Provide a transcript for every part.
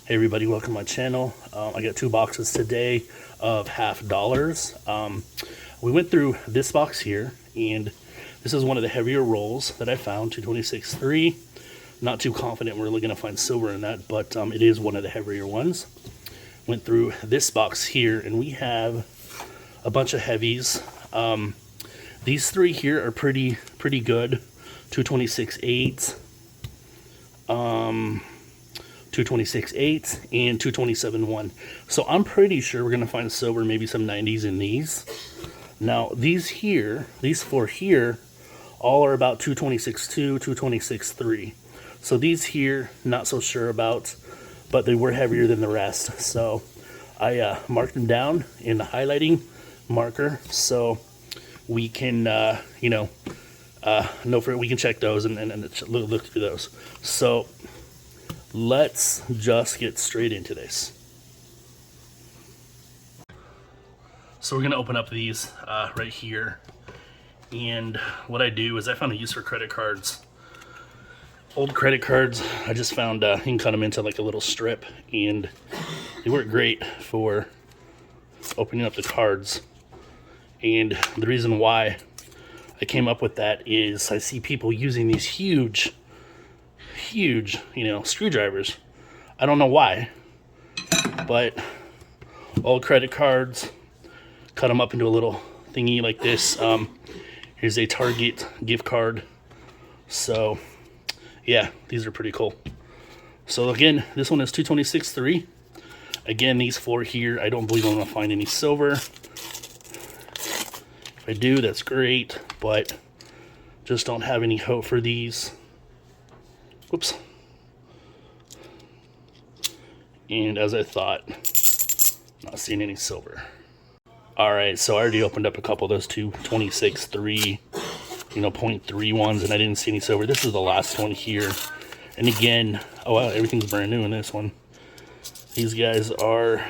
Hey everybody, welcome to my channel. I got 2 boxes today of $50. We went through this box here, and this is one of the heavier rolls that I found, 226.3. Not too confident we're really going to find silver in that, but it is one of the heavier ones. Went through this box here, and we have a bunch of heavies. These 3 here are pretty good. 226.8. 226.8 and 227.1. So I'm pretty sure we're gonna find silver, maybe some 90s in these. Now these 4 here, all are about 226.2, 226.3. So these here, not so sure about, but they were heavier than the rest. So I marked them down in the highlighting marker, so we can know we can check those and look through those. So let's just get straight into this. So we're gonna open up these right here, and what I do is I found a use for credit cards. Old credit cards, I just found you can cut them into like a little strip, and they work great for opening up the cards. And the reason why I came up with that is I see people using these huge, screwdrivers. I don't know why, but old credit cards, cut them up into a little thingy like this. Here's a Target gift card. So yeah, these are pretty cool. So again, this one is 226.3. Again, these 4 here, I don't believe I'm gonna find any silver. If I do, that's great, but just don't have any hope for these. Whoops. And as I thought, not seeing any silver. Alright, so I already opened up a couple of those 226.3, 0.3 ones, and I didn't see any silver. This is the last one here. And again, oh wow, everything's brand new in this one. These guys are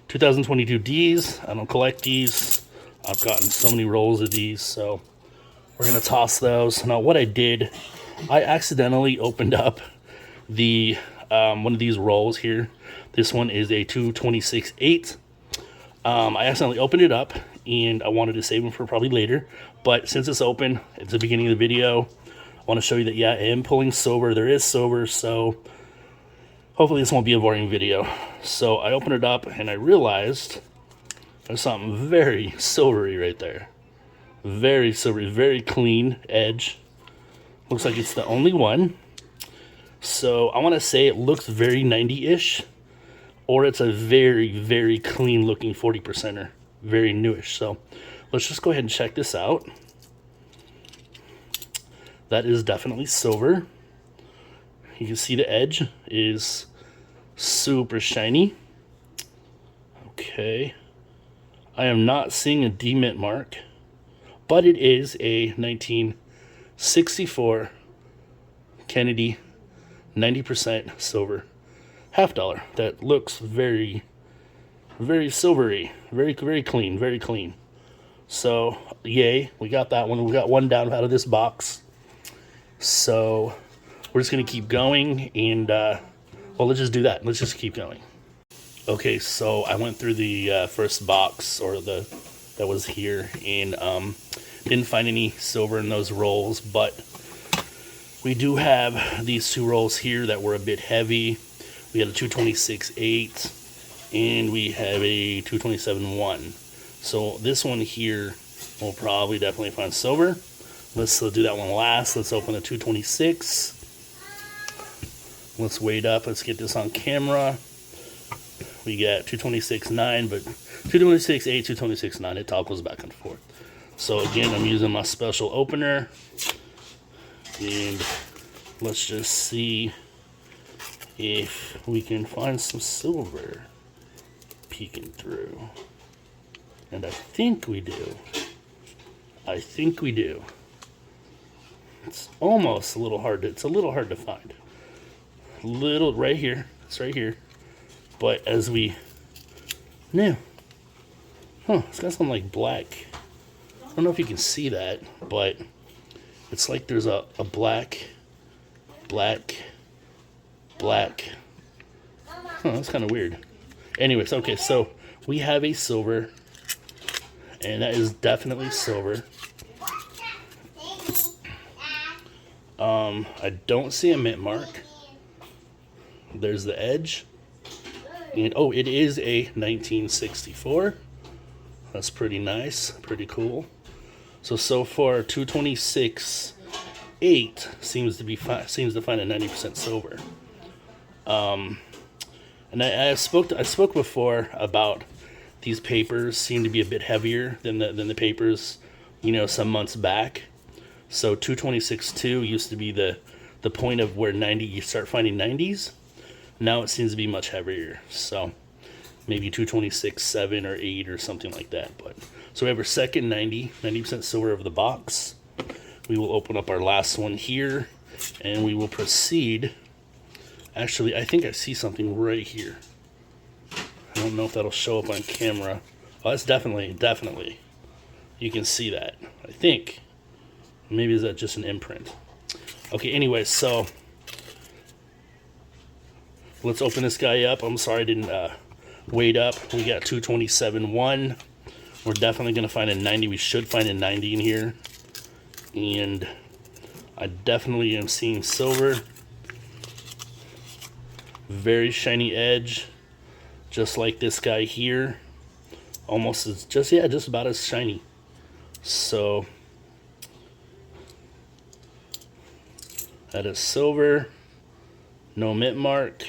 2022 Ds. I don't collect these. I've gotten so many rolls of these, so we're gonna toss those. Now what I did, I accidentally opened up the one of these rolls here. This one is a 226.8. I accidentally opened it up, and I wanted to save them for probably later. But since it's open, it's the beginning of the video, I want to show you that, yeah, I am pulling silver. There is silver, so hopefully this won't be a boring video. So I opened it up, and I realized there's something very silvery right there. Very silvery, very clean edge. Looks like it's the only one. So I want to say it looks very 90-ish, or it's a very clean looking 40%er, very newish. So let's just go ahead and check this out. That is definitely silver. You can see the edge is super shiny. Okay. I am not seeing a demint mark, but it is a 1964 Kennedy 90% silver $50 that looks very silvery, very clean. So yay, we got that one. We got one down out of this box. So we're just gonna keep going, and well, let's just do that. Let's just keep going. Okay, so I went through the first box, or that was here, and didn't find any silver in those rolls, but we do have these 2 rolls here that were a bit heavy. We had a 226.8, and we have a 227.1. So this one here will probably definitely find silver. Let's do that one last. Let's open the 226. Let's weigh it up. Let's get this on camera. We got 226.9, but 226.8, 226.9. It toggles back and forth. So again, I'm using my special opener, and let's just see if we can find some silver peeking through. And I think we do. It's almost a little hard to find. Little right here. It's right here. But as we it's got some like black. I don't know if you can see that, but it's like there's a black Oh, that's kind of weird. Anyways, okay, so we have a silver, and that is definitely silver. I don't see a mint mark. There's the edge. And oh, it is a 1964. That's pretty nice, pretty cool. So far 226.8 seems to find a 90% silver. And I spoke before about these papers seem to be a bit heavier than the papers, some months back. So 226.2 used to be the point of where you start finding 90s. Now it seems to be much heavier. So maybe 226.7 or 8 or something like that. But so we have our second 90% silver of the box. We will open up our last one here, and we will proceed. Actually, I think I see something right here. I don't know if that'll show up on camera. Oh, that's definitely. You can see that, I think. Maybe is that just an imprint? Okay, anyway, so let's open this guy up. I'm sorry I didn't weight up. We got 227.1. We're definitely going to find a 90. We should find a 90 in here. And I definitely am seeing silver. Very shiny edge. Just like this guy here. Almost as, just about as shiny. So that is silver. No mint mark.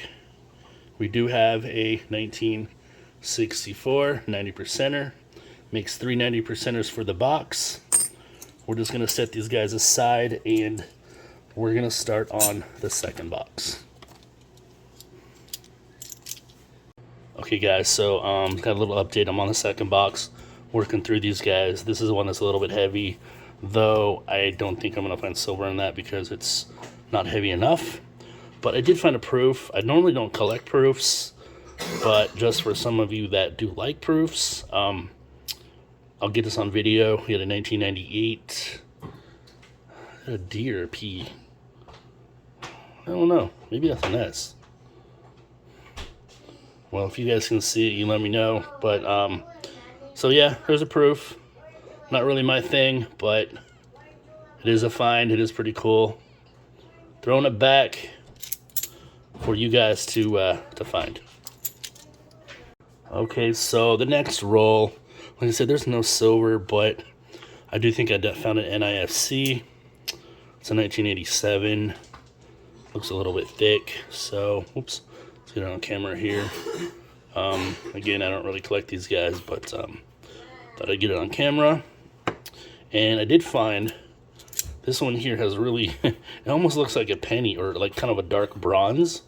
We do have a 1964 90%er. Makes 3 90%ers for the box. We're just going to set these guys aside, and we're going to start on the second box. Okay guys, so got a little update. I'm on the second box, working through these guys. This is one that's a little bit heavy, though I don't think I'm going to find silver in that because it's not heavy enough. But I did find a proof. I normally don't collect proofs, but just for some of you that do like proofs, I'll get this on video. We had a 1998, a D or a P. I don't know. Maybe that's an S. Well, if you guys can see it, you let me know. But, so yeah, there's a proof. Not really my thing, but it is a find. It is pretty cool. Throwing it back for you guys to find. Okay, so the next roll, like I said, there's no silver, but I do think I found an NIFC. It's a 1987. Looks a little bit thick, so, oops. Let's get it on camera here. Again, I don't really collect these guys, but thought I'd get it on camera. And I did find this one here has really, it almost looks like a penny or like kind of a dark bronze.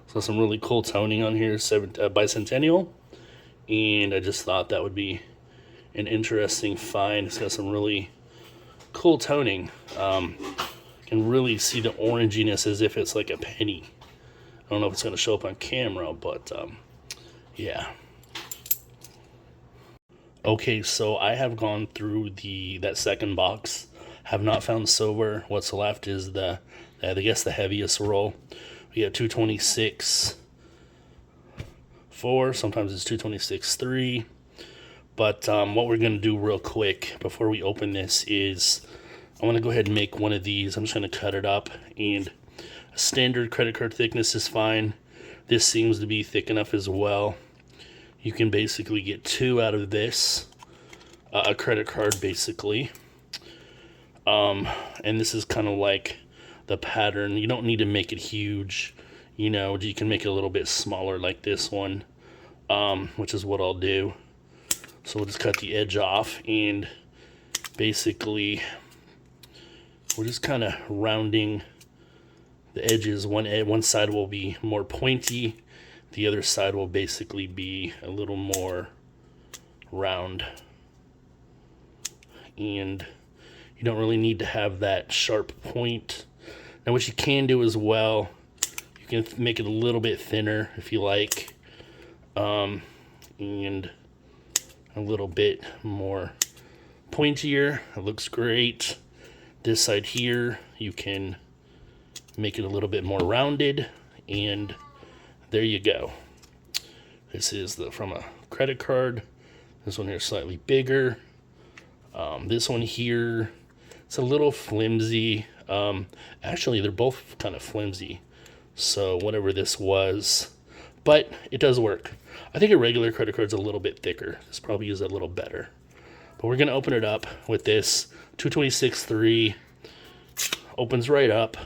So some really cool toning on here, bicentennial. And I just thought that would be an interesting find. It's got some really cool toning. Can really see the oranginess as if it's like a penny. I don't know if it's going to show up on camera, but yeah. Okay, so I have gone through that second box. Have not found silver. What's left is I guess the heaviest roll. We got 226.4. Sometimes it's 226.3. But what we're going to do real quick before we open this is I want to go ahead and make one of these. I'm just going to cut it up, and a standard credit card thickness is fine. This seems to be thick enough as well. You can basically get 2 out of this, a credit card basically. And this is kind of like the pattern. You don't need to make it huge. You can make it a little bit smaller like this one, which is what I'll do. So we'll just cut the edge off, and basically we're just kind of rounding the edges. One side will be more pointy. The other side will basically be a little more round. And you don't really need to have that sharp point. Now what you can do as well, you can make it a little bit thinner if you like. And a little bit more pointier. It looks great. This side here, you can make it a little bit more rounded, and there you go. This is from a credit card. This one here is slightly bigger. This one here, it's a little flimsy. Actually, they're both kind of flimsy. So whatever this was, but it does work. I think a regular credit card's a little bit thicker. This probably is a little better. But we're gonna open it up with this 226.3. Opens right up.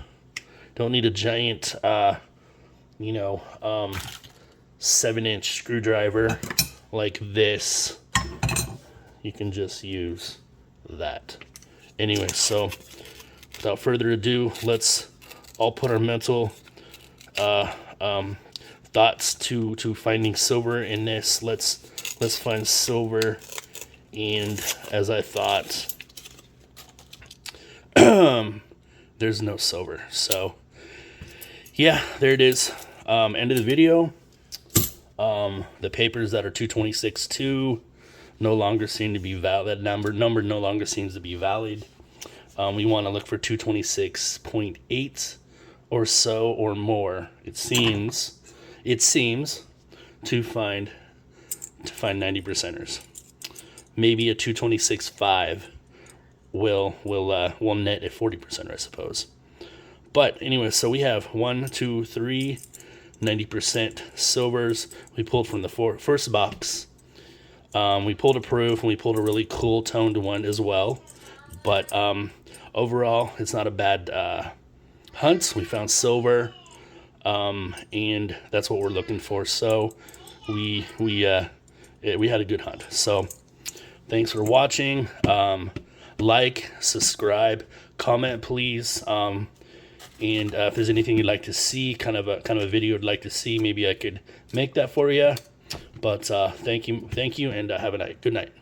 Don't need a giant, 7-inch screwdriver like this. You can just use that. Anyway, so without further ado, let's all put our mental thoughts to finding silver in this. Let's find silver, and as I thought, there's no silver. So yeah, there it is. End of the video. The papers that are 226.2 no longer seem to be valid. That number no longer seems to be valid. We want to look for 226.8 or so or more. It seems to find 90%ers. Maybe a 226.5 will net a 40%, I suppose. But anyway, so we have 1, 2, 3, 90% silvers. We pulled from the first box. We pulled a proof, and we pulled a really cool toned one as well. But overall, it's not a bad hunt. We found silver, and that's what we're looking for. So we had a good hunt. So thanks for watching. Like, subscribe, comment, please. And if there's anything you'd like to see, kind of a video you'd like to see, maybe I could make that for you. But thank you, and have a good night.